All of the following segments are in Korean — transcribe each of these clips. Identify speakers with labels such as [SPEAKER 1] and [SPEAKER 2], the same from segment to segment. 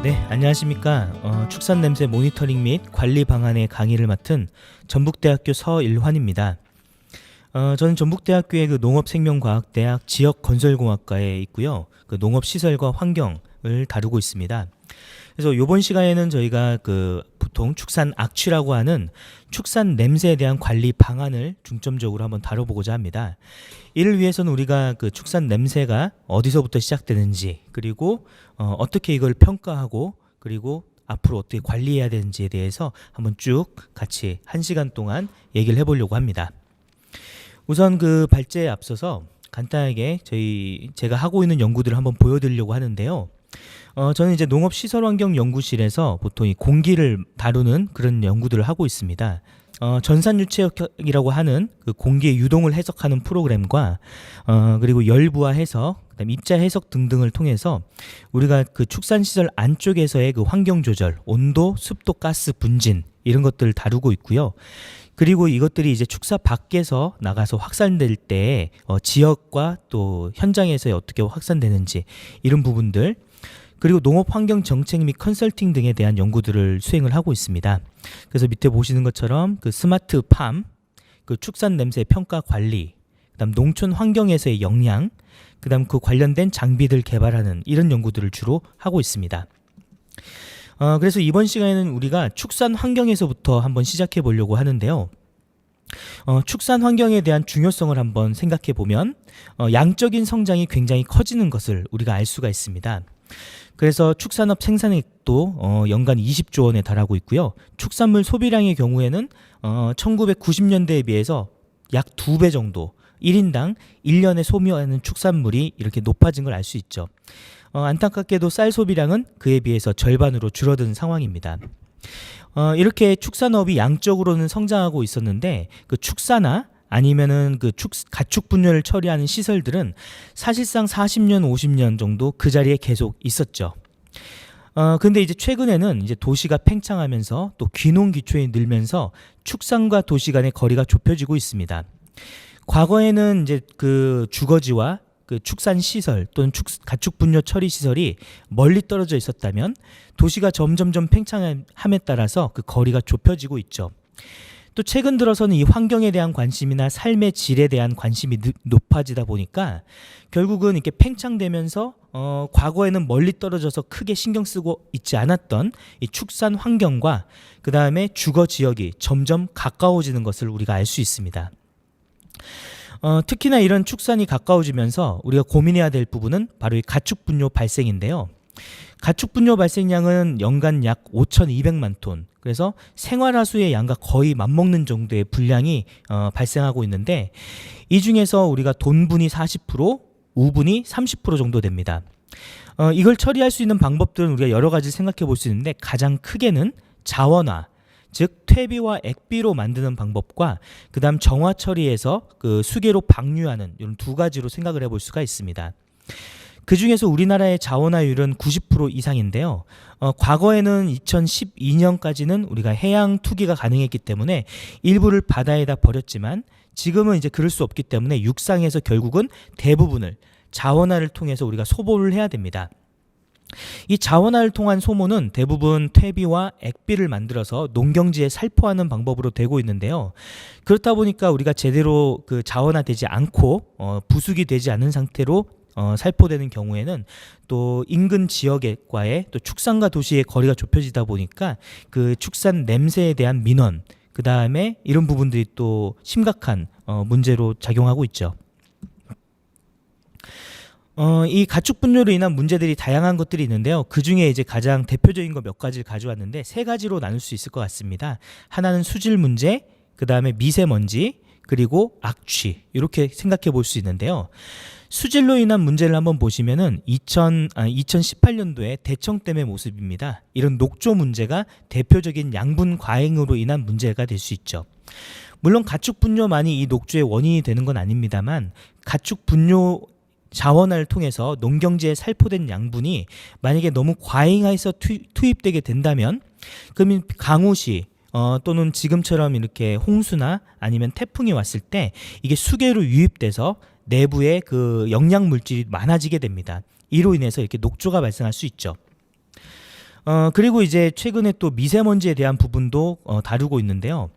[SPEAKER 1] 네, 안녕하십니까. 축산 냄새 모니터링 및 관리 방안의 강의를 맡은 전북대학교 서일환입니다. 저는 전북대학교의 농업생명과학대학 지역건설공학과에 있고요. 농업시설과 환경을 다루고 있습니다. 그래서 이번 시간에는 저희가 보통 축산 악취라고 하는 축산 냄새에 대한 관리 방안을 중점적으로 한번 다뤄보고자 합니다. 이를 위해서는 우리가 축산 냄새가 어디서부터 시작되는지, 그리고 어떻게 이걸 평가하고, 그리고 앞으로 어떻게 관리해야 되는지에 대해서 한번 쭉 같이 1시간 동안 얘기를 해보려고 합니다. 우선 발제에 앞서서 간단하게 제가 하고 있는 연구들을 한번 보여드리려고 하는데요. 저는 이제 농업시설환경연구실에서 보통 이 공기를 다루는 그런 연구들을 하고 있습니다. 전산유체역학이라고 하는 공기의 유동을 해석하는 프로그램과 그리고 열부화 해석, 그다음에 입자 해석 등등을 통해서 우리가 축산시설 안쪽에서의 환경 조절, 온도, 습도, 가스 분진 이런 것들을 다루고 있고요. 그리고 이것들이 이제 축사 밖에서 나가서 확산될 때 지역과 또 현장에서 어떻게 확산되는지 이런 부분들, 그리고 농업환경정책 및 컨설팅 등에 대한 연구들을 수행을 하고 있습니다. 그래서 밑에 보시는 것처럼 스마트팜, 축산 냄새 평가 관리, 그다음 농촌 환경에서의 역량, 그다음 관련된 장비들 개발하는 이런 연구들을 주로 하고 있습니다. 그래서 이번 시간에는 우리가 축산 환경에서부터 한번 시작해 보려고 하는데요. 축산 환경에 대한 중요성을 한번 생각해 보면 양적인 성장이 굉장히 커지는 것을 우리가 알 수가 있습니다. 그래서 축산업 생산액도 연간 20조 원에 달하고 있고요. 축산물 소비량의 경우에는 1990년대에 비해서 약 2배 정도 1인당 1년에 소비하는 축산물이 이렇게 높아진 걸 알 수 있죠. 안타깝게도 쌀 소비량은 그에 비해서 절반으로 줄어든 상황입니다. 이렇게 축산업이 양적으로는 성장하고 있었는데 축사나 아니면은 가축 분뇨를 처리하는 시설들은 사실상 40년, 50년 정도 그 자리에 계속 있었죠. 근데 이제 최근에는 이제 도시가 팽창하면서 또 귀농 귀촌이 늘면서 축산과 도시 간의 거리가 좁혀지고 있습니다. 과거에는 이제 주거지와 축산 시설 또는 가축 분뇨 처리 시설이 멀리 떨어져 있었다면 도시가 점점점 팽창함에 따라서 거리가 좁혀지고 있죠. 또 최근 들어서는 이 환경에 대한 관심이나 삶의 질에 대한 관심이 높아지다 보니까 결국은 이렇게 팽창되면서 과거에는 멀리 떨어져서 크게 신경 쓰고 있지 않았던 이 축산 환경과 그 다음에 주거 지역이 점점 가까워지는 것을 우리가 알 수 있습니다. 특히나 이런 축산이 가까워지면서 우리가 고민해야 될 부분은 바로 이 가축 분뇨 발생인데요. 가축 분뇨 발생량은 연간 약 5,200만 톤, 그래서 생활하수의 양과 거의 맞먹는 정도의 분량이 발생하고 있는데, 이 중에서 우리가 돈분이 40%, 우분이 30% 정도 됩니다. 이걸 처리할 수 있는 방법들은 우리가 여러 가지 생각해 볼 수 있는데, 가장 크게는 자원화, 즉 퇴비와 액비로 만드는 방법과 그 다음 정화 처리해서 수계로 방류하는 이런 두 가지로 생각을 해볼 수가 있습니다. 그 중에서 우리나라의 자원화율은 90% 이상인데요. 과거에는 2012년까지는 우리가 해양 투기가 가능했기 때문에 일부를 바다에다 버렸지만 지금은 이제 그럴 수 없기 때문에 육상에서 결국은 대부분을 자원화를 통해서 우리가 소모를 해야 됩니다. 이 자원화를 통한 소모는 대부분 퇴비와 액비를 만들어서 농경지에 살포하는 방법으로 되고 있는데요. 그렇다 보니까 우리가 제대로 자원화되지 않고 부숙이 되지 않은 상태로 살포되는 경우에는 또 인근 지역과의 또 축산과 도시의 거리가 좁혀지다 보니까 축산 냄새에 대한 민원, 그 다음에 이런 부분들이 또 심각한 문제로 작용하고 있죠. 이 가축 분뇨로 인한 문제들이 다양한 것들이 있는데요. 그 중에 이제 가장 대표적인 거 몇 가지를 가져왔는데 3가지로 나눌 수 있을 것 같습니다. 하나는 수질 문제, 그 다음에 미세먼지, 그리고 악취, 이렇게 생각해 볼 수 있는데요. 수질로 인한 문제를 한번 보시면은 2018년도에 대청댐의 모습입니다. 이런 녹조 문제가 대표적인 양분 과잉으로 인한 문제가 될 수 있죠. 물론 가축 분뇨만이 이 녹조의 원인이 되는 건 아닙니다만, 가축 분뇨 자원화를 통해서 농경지에 살포된 양분이 만약에 너무 과잉해서 투입되게 된다면, 그러면 강우시 또는 지금처럼 이렇게 홍수나 아니면 태풍이 왔을 때 이게 수계로 유입돼서 내부에 영양 물질이 많아지게 됩니다. 이로 인해서 이렇게 녹조가 발생할 수 있죠. 그리고 이제 최근에 또 미세먼지에 대한 부분도 다루고 있는데요.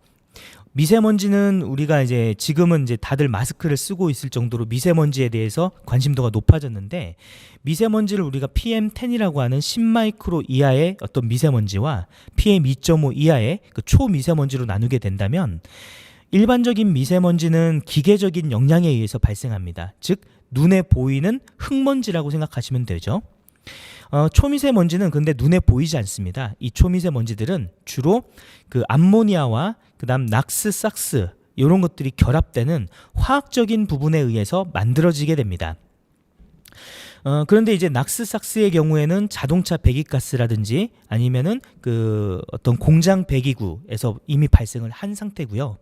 [SPEAKER 1] 미세먼지는 우리가 이제 지금은 이제 다들 마스크를 쓰고 있을 정도로 미세먼지에 대해서 관심도가 높아졌는데, 미세먼지를 우리가 PM10이라고 하는 10마이크로 이하의 어떤 미세먼지와 PM2.5 이하의 그 초미세먼지로 나누게 된다면, 일반적인 미세먼지는 기계적인 영향에 의해서 발생합니다. 즉 눈에 보이는 흙먼지라고 생각하시면 되죠. 초미세먼지는 근데 눈에 보이지 않습니다. 이 초미세먼지들은 주로 그 암모니아와 그다음 낙스, 삭스 이런 것들이 결합되는 화학적인 부분에 의해서 만들어지게 됩니다. 그런데 이제 낙스, 삭스의 경우에는 자동차 배기가스라든지 아니면은 그 어떤 공장 배기구에서 이미 발생을 한 상태고요.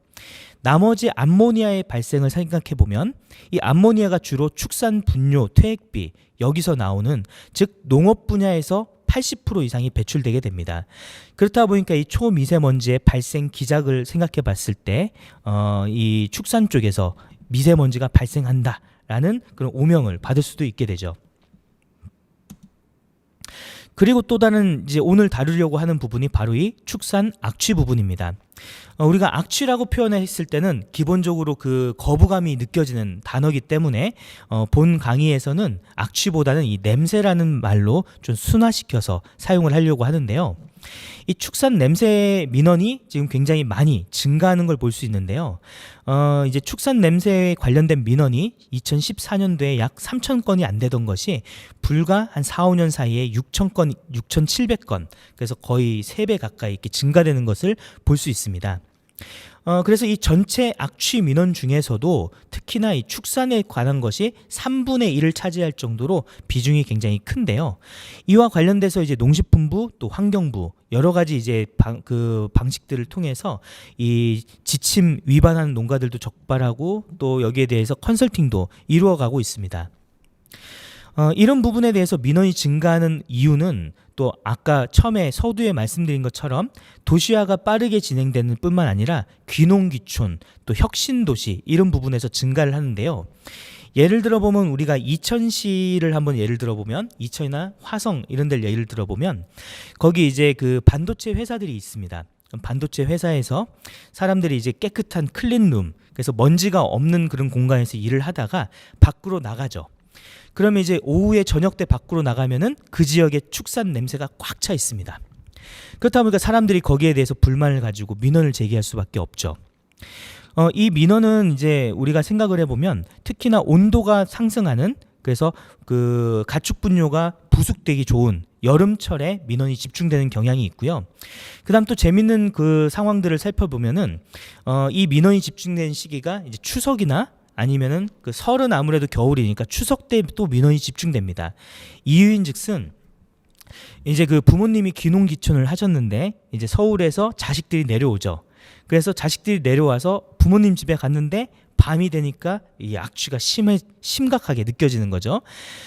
[SPEAKER 1] 나머지 암모니아의 발생을 생각해 보면, 이 암모니아가 주로 축산 분뇨, 퇴액비 여기서 나오는, 즉 농업 분야에서 80% 이상이 배출되게 됩니다. 그렇다 보니까 이 초미세먼지의 발생 기작을 생각해 봤을 때 이 축산 쪽에서 미세먼지가 발생한다라는 그런 오명을 받을 수도 있게 되죠. 그리고 또 다른 이제 오늘 다루려고 하는 부분이 바로 이 축산 악취 부분입니다. 우리가 악취라고 표현했을 때는 기본적으로 그 거부감이 느껴지는 단어이기 때문에 본 강의에서는 악취보다는 이 냄새라는 말로 좀 순화시켜서 사용을 하려고 하는데요. 이 축산 냄새 민원이 지금 굉장히 많이 증가하는 걸 볼 수 있는데요. 이제 축산 냄새에 관련된 민원이 2014년도에 약 3,000건이 안 되던 것이 불과 한 4, 5년 사이에 6,000건, 6,700건, 그래서 거의 3배 가까이 이렇게 증가되는 것을 볼 수 있습니다. 그래서 이 전체 악취 민원 중에서도 특히나 이 축산에 관한 것이 3분의 1을 차지할 정도로 비중이 굉장히 큰데요. 이와 관련돼서 이제 농식품부 또 환경부 여러 가지 이제 방식들을 통해서 이 지침 위반하는 농가들도 적발하고 또 여기에 대해서 컨설팅도 이루어가고 있습니다. 이런 부분에 대해서 민원이 증가하는 이유는 또 아까 처음에 서두에 말씀드린 것처럼 도시화가 빠르게 진행되는 뿐만 아니라 귀농귀촌 또 혁신도시 이런 부분에서 증가를 하는데요. 예를 들어보면 우리가 이천시를 한번 예를 들어보면, 이천이나 화성 이런 데를 예를 들어보면 거기 이제 그 반도체 회사들이 있습니다. 반도체 회사에서 사람들이 이제 깨끗한 클린룸, 그래서 먼지가 없는 그런 공간에서 일을 하다가 밖으로 나가죠. 그러면 이제 오후에 저녁 때 밖으로 나가면은 그 지역에 축산 냄새가 꽉 차 있습니다. 그렇다 보니까 사람들이 거기에 대해서 불만을 가지고 민원을 제기할 수밖에 없죠. 이 민원은 이제 우리가 생각을 해보면 특히나 온도가 상승하는, 그래서 그 가축 분뇨가 부숙되기 좋은 여름철에 민원이 집중되는 경향이 있고요. 그다음 또 재밌는 그 상황들을 살펴보면은 이 민원이 집중되는 시기가 이제 추석이나 아니면은 그 설은 아무래도 겨울이니까 추석 때 또 민원이 집중됩니다. 이유인즉슨 이제 그 부모님이 귀농귀촌을 하셨는데 이제 서울에서 자식들이 내려오죠. 그래서 자식들이 내려와서 부모님 집에 갔는데 밤이 되니까 이 악취가 심각하게 느껴지는 거죠.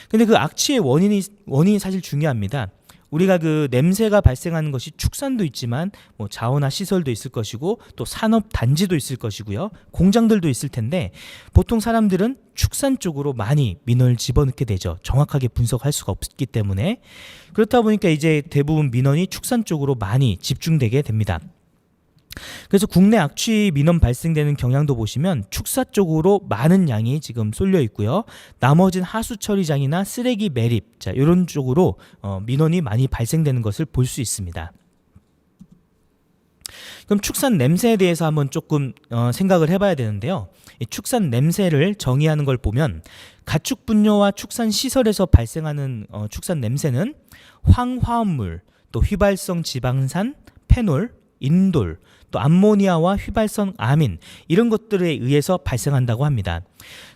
[SPEAKER 1] 근데 그 악취의 원인이 사실 중요합니다. 우리가 그 냄새가 발생하는 것이 축산도 있지만 뭐 자원화 시설도 있을 것이고 또 산업 단지도 있을 것이고요. 공장들도 있을 텐데 보통 사람들은 축산 쪽으로 많이 민원을 집어넣게 되죠. 정확하게 분석할 수가 없기 때문에. 그렇다 보니까 이제 대부분 민원이 축산 쪽으로 많이 집중되게 됩니다. 그래서 국내 악취 민원 발생되는 경향도 보시면 축사 쪽으로 많은 양이 지금 쏠려 있고요. 나머지는 하수 처리장이나 쓰레기 매립, 자, 이런 쪽으로 민원이 많이 발생되는 것을 볼 수 있습니다. 그럼 축산 냄새에 대해서 한번 조금 생각을 해봐야 되는데요. 이 축산 냄새를 정의하는 걸 보면 가축 분뇨와 축산 시설에서 발생하는 축산 냄새는 황화합물, 또 휘발성 지방산, 페놀, 인돌, 또 암모니아와 휘발성 아민 이런 것들에 의해서 발생한다고 합니다.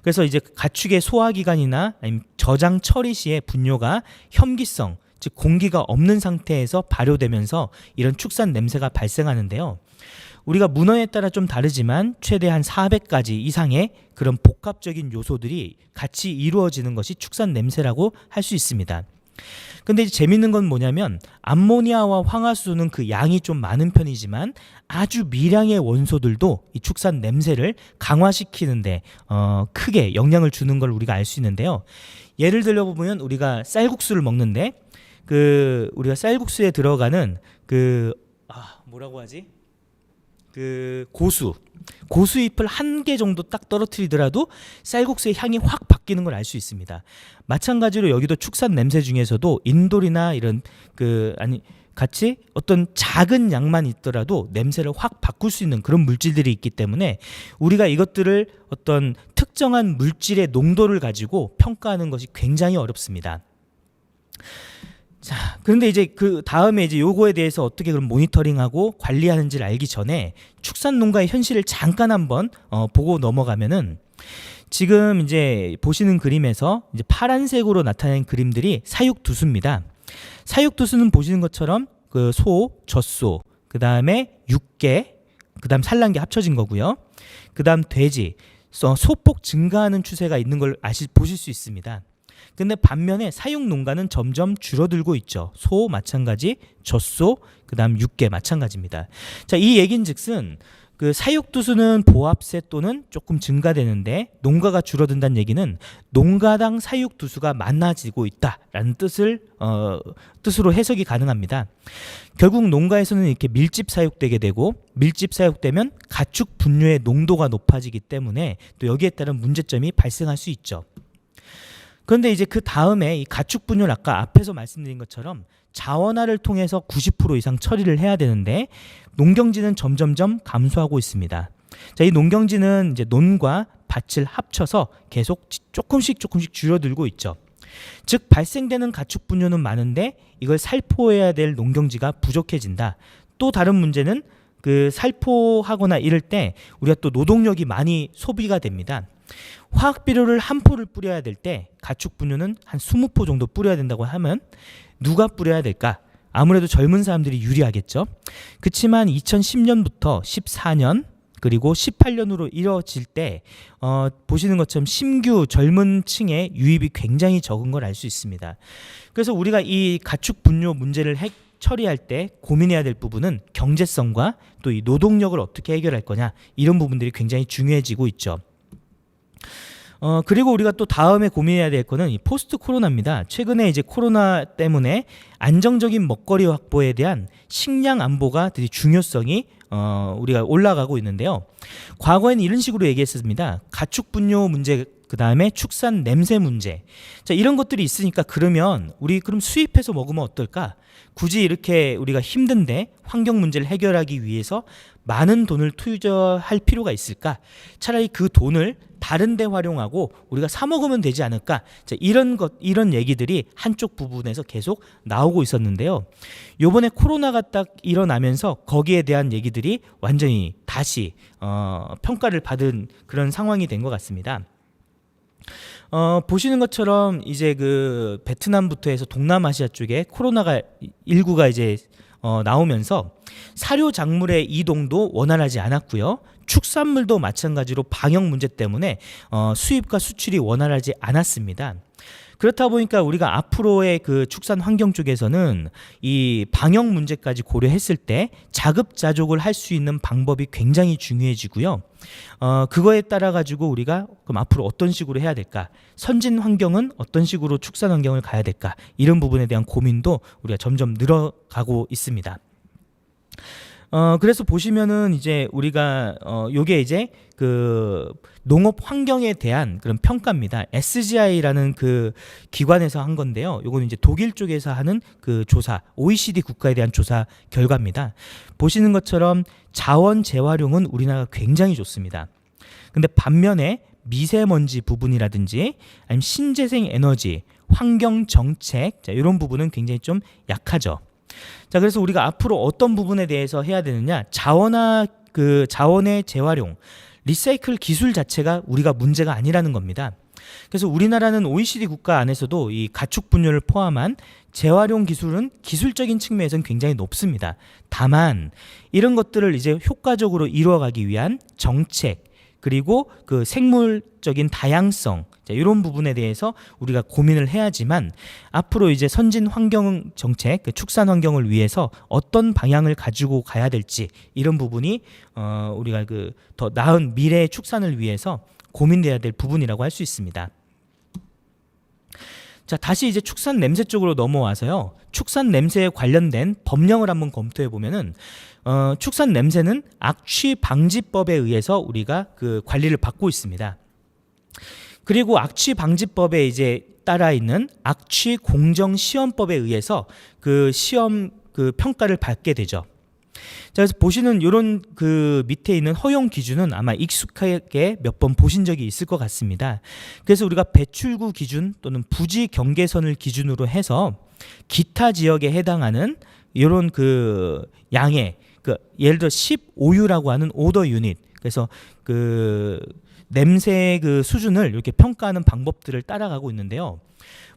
[SPEAKER 1] 그래서 이제 가축의 소화기관이나 아니면 저장 처리 시에 분뇨가 혐기성, 즉 공기가 없는 상태에서 발효되면서 이런 축산 냄새가 발생하는데요. 우리가 문헌에 따라 좀 다르지만 최대 한 400가지 이상의 그런 복합적인 요소들이 같이 이루어지는 것이 축산 냄새라고 할 수 있습니다. 근데 이제 재밌는 건 뭐냐면 암모니아와 황화수소는 그 양이 좀 많은 편이지만 아주 미량의 원소들도 이 축산 냄새를 강화시키는데 크게 영향을 주는 걸 우리가 알 수 있는데요. 예를 들어 보면 우리가 쌀국수를 먹는데 그 우리가 쌀국수에 들어가는 그 뭐라고 하지? 그 고수잎을 한 개 정도 딱 떨어뜨리더라도 쌀국수의 향이 확 바뀌는 걸 알 수 있습니다. 마찬가지로 여기도 축산 냄새 중에서도 인돌이나 이런 같이 어떤 작은 양만 있더라도 냄새를 확 바꿀 수 있는 그런 물질들이 있기 때문에 우리가 이것들을 어떤 특정한 물질의 농도를 가지고 평가하는 것이 굉장히 어렵습니다. 자, 그런데 이제 그 다음에 이제 요거에 대해서 어떻게 그럼 모니터링하고 관리하는지를 알기 전에 축산 농가의 현실을 잠깐 한번 보고 넘어가면은, 지금 이제 보시는 그림에서 이제 파란색으로 나타낸 그림들이 사육두수입니다. 사육두수는 보시는 것처럼 그 소, 젖소, 그 다음에 육개, 그 다음 산란개 합쳐진 거고요. 그 다음 돼지, 소폭 증가하는 추세가 있는 걸 보실 수 있습니다. 근데 반면에 사육 농가는 점점 줄어들고 있죠. 소 마찬가지, 젖소, 그 다음 육개 마찬가지입니다. 자, 이 얘긴즉슨 그 사육두수는 보합세 또는 조금 증가되는데 농가가 줄어든다는 얘기는 농가당 사육두수가 많아지고 있다라는 뜻으로 해석이 가능합니다. 결국 농가에서는 이렇게 밀집 사육되게 되고, 밀집 사육되면 가축 분뇨의 농도가 높아지기 때문에 또 여기에 따른 문제점이 발생할 수 있죠. 그런데 이제 그 다음에 이 가축 분뇨를 아까 앞에서 말씀드린 것처럼 자원화를 통해서 90% 이상 처리를 해야 되는데 농경지는 점점점 감소하고 있습니다. 자, 이 농경지는 이제 논과 밭을 합쳐서 계속 조금씩 줄어들고 있죠. 즉 발생되는 가축 분뇨는 많은데 이걸 살포해야 될 농경지가 부족해진다. 또 다른 문제는 그 살포하거나 이럴 때 우리가 또 노동력이 많이 소비가 됩니다. 화학 비료를 한 포를 뿌려야 될 때 가축 분뇨는 한 20포 정도 뿌려야 된다고 하면 누가 뿌려야 될까? 아무래도 젊은 사람들이 유리하겠죠. 그렇지만 2010년부터 14년 그리고 18년으로 이뤄질 때 보시는 것처럼 신규 젊은 층의 유입이 굉장히 적은 걸 알 수 있습니다. 그래서 우리가 이 가축 분뇨 문제를 처리할 때 고민해야 될 부분은 경제성과 또 이 노동력을 어떻게 해결할 거냐, 이런 부분들이 굉장히 중요해지고 있죠. 그리고 우리가 또 다음에 고민해야 될 거는 이 포스트 코로나입니다. 최근에 이제 코로나 때문에 안정적인 먹거리 확보에 대한 식량 안보가 되게 중요성이 우리가 올라가고 있는데요. 과거에는 이런 식으로 얘기했습니다. 가축 분뇨 문제, 그 다음에 축산 냄새 문제. 자, 이런 것들이 있으니까 그러면 우리 그럼 수입해서 먹으면 어떨까? 굳이 이렇게 우리가 힘든데 환경 문제를 해결하기 위해서 많은 돈을 투자할 필요가 있을까? 차라리 그 돈을 다른 데 활용하고 우리가 사 먹으면 되지 않을까? 자, 이런 얘기들이 한쪽 부분에서 계속 나오고 있었는데요. 요번에 코로나가 딱 일어나면서 거기에 대한 얘기들이 완전히 다시 평가를 받은 그런 상황이 된 것 같습니다. 보시는 것처럼 이제 그 베트남부터 해서 동남아시아 쪽에 코로나가 19가 이제 나오면서 사료 작물의 이동도 원활하지 않았고요. 축산물도 마찬가지로 방역 문제 때문에 수입과 수출이 원활하지 않았습니다. 그렇다 보니까 우리가 앞으로의 그 축산 환경 쪽에서는 이 방역 문제까지 고려했을 때 자급자족을 할 수 있는 방법이 굉장히 중요해지고요. 그거에 따라 가지고 우리가 그럼 앞으로 어떤 식으로 해야 될까? 선진 환경은 어떤 식으로 축산 환경을 가야 될까? 이런 부분에 대한 고민도 우리가 점점 늘어가고 있습니다. 그래서 보시면은 이제 우리가 요게 이제 그 농업 환경에 대한 그런 평가입니다. SGI라는 그 기관에서 한 건데요. 요거는 이제 독일 쪽에서 하는 그 조사, OECD 국가에 대한 조사 결과입니다. 보시는 것처럼 자원 재활용은 우리나라가 굉장히 좋습니다. 근데 반면에 미세먼지 부분이라든지 아니면 신재생 에너지, 환경 정책, 자, 이런 부분은 굉장히 좀 약하죠. 자, 그래서 우리가 앞으로 어떤 부분에 대해서 해야 되느냐? 자원의 재활용, 리사이클 기술 자체가 우리가 문제가 아니라는 겁니다. 그래서 우리나라는 OECD 국가 안에서도 이 가축 분뇨를 포함한 재활용 기술은 기술적인 측면에서는 굉장히 높습니다. 다만 이런 것들을 이제 효과적으로 이루어가기 위한 정책, 그리고 그 생물적인 다양성, 이런 부분에 대해서 우리가 고민을 해야지만 앞으로 이제 선진 환경 정책, 그 축산 환경을 위해서 어떤 방향을 가지고 가야 될지, 이런 부분이 우리가 그 더 나은 미래의 축산을 위해서 고민돼야 될 부분이라고 할 수 있습니다. 자, 다시 이제 축산 냄새 쪽으로 넘어와서요. 축산 냄새에 관련된 법령을 한번 검토해 보면은 축산 냄새는 악취 방지법에 의해서 우리가 그 관리를 받고 있습니다. 그리고 악취 방지법에 이제 따라 있는 악취 공정 시험법에 의해서 그 시험 그 평가를 받게 되죠. 자, 그래서 보시는 이런 그 밑에 있는 허용 기준은 아마 익숙하게 몇 번 보신 적이 있을 것 같습니다. 그래서 우리가 배출구 기준 또는 부지 경계선을 기준으로 해서 기타 지역에 해당하는 이런 그 양의 그 예를 들어 15U라고 하는 오더 유닛, 그래서 그 냄새 그 수준을 이렇게 평가하는 방법들을 따라가고 있는데요.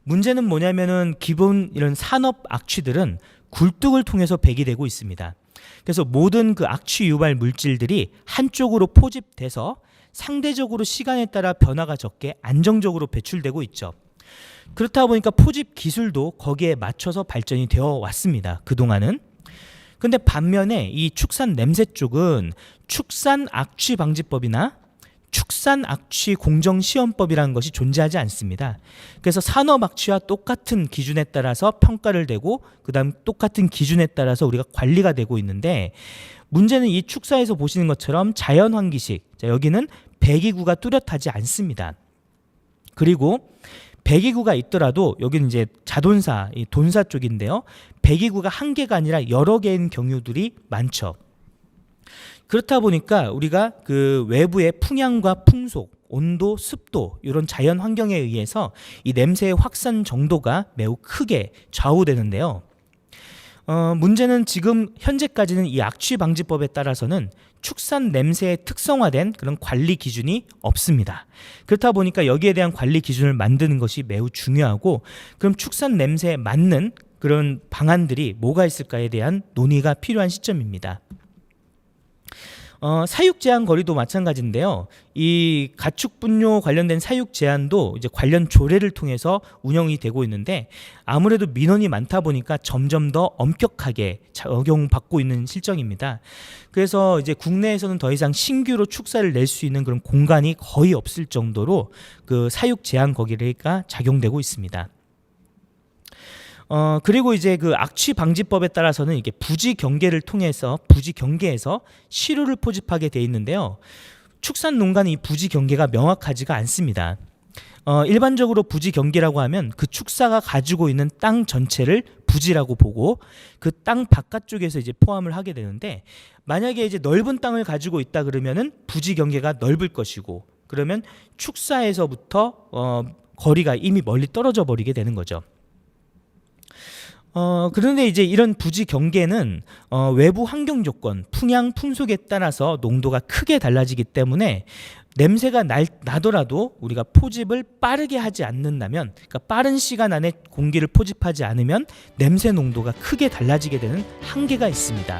[SPEAKER 1] 문제는 뭐냐면은 기본 이런 산업 악취들은 굴뚝을 통해서 배기되고 있습니다. 그래서 모든 그 악취 유발 물질들이 한쪽으로 포집돼서 상대적으로 시간에 따라 변화가 적게 안정적으로 배출되고 있죠. 그렇다 보니까 포집 기술도 거기에 맞춰서 발전이 되어 왔습니다. 그동안은. 근데 반면에 이 축산 냄새 쪽은 축산 악취 방지법이나 축산 악취 공정 시험법이라는 것이 존재하지 않습니다. 그래서 산업 악취와 똑같은 기준에 따라서 평가를 되고 그다음 똑같은 기준에 따라서 우리가 관리가 되고 있는데, 문제는 이 축사에서 보시는 것처럼 자연 환기식, 자, 여기는 배기구가 뚜렷하지 않습니다. 그리고 배기구가 있더라도 여기는 이제 자동사, 이 돈사 쪽인데요. 배기구가 한 개가 아니라 여러 개인 경우들이 많죠. 그렇다 보니까 우리가 그 외부의 풍향과 풍속, 온도, 습도 이런 자연 환경에 의해서 이 냄새의 확산 정도가 매우 크게 좌우되는데요. 문제는 지금 현재까지는 이 악취 방지법에 따라서는 축산 냄새에 특성화된 그런 관리 기준이 없습니다. 그렇다 보니까 여기에 대한 관리 기준을 만드는 것이 매우 중요하고, 그럼 축산 냄새에 맞는 그런 방안들이 뭐가 있을까에 대한 논의가 필요한 시점입니다. 사육 제한 거리도 마찬가지인데요. 이 가축 분뇨 관련된 사육 제한도 이제 관련 조례를 통해서 운영이 되고 있는데, 아무래도 민원이 많다 보니까 점점 더 엄격하게 적용받고 있는 실정입니다. 그래서 이제 국내에서는 더 이상 신규로 축사를 낼 수 있는 그런 공간이 거의 없을 정도로 그 사육 제한 거리가 작용되고 있습니다. 그리고 이제 그 악취 방지법에 따라서는 이게 부지 경계를 통해서 부지 경계에서 시루를 포집하게 돼 있는데요. 축산 농가는 이 부지 경계가 명확하지가 않습니다. 일반적으로 부지 경계라고 하면 그 축사가 가지고 있는 땅 전체를 부지라고 보고 그 땅 바깥쪽에서 이제 포함을 하게 되는데, 만약에 이제 넓은 땅을 가지고 있다 그러면은 부지 경계가 넓을 것이고, 그러면 축사에서부터 거리가 이미 멀리 떨어져 버리게 되는 거죠. 그런데 이제 이런 부지 경계는 외부 환경 조건, 풍향, 풍속에 따라서 농도가 크게 달라지기 때문에 냄새가 나더라도 우리가 포집을 빠르게 하지 않는다면, 그러니까 빠른 시간 안에 공기를 포집하지 않으면 냄새 농도가 크게 달라지게 되는 한계가 있습니다.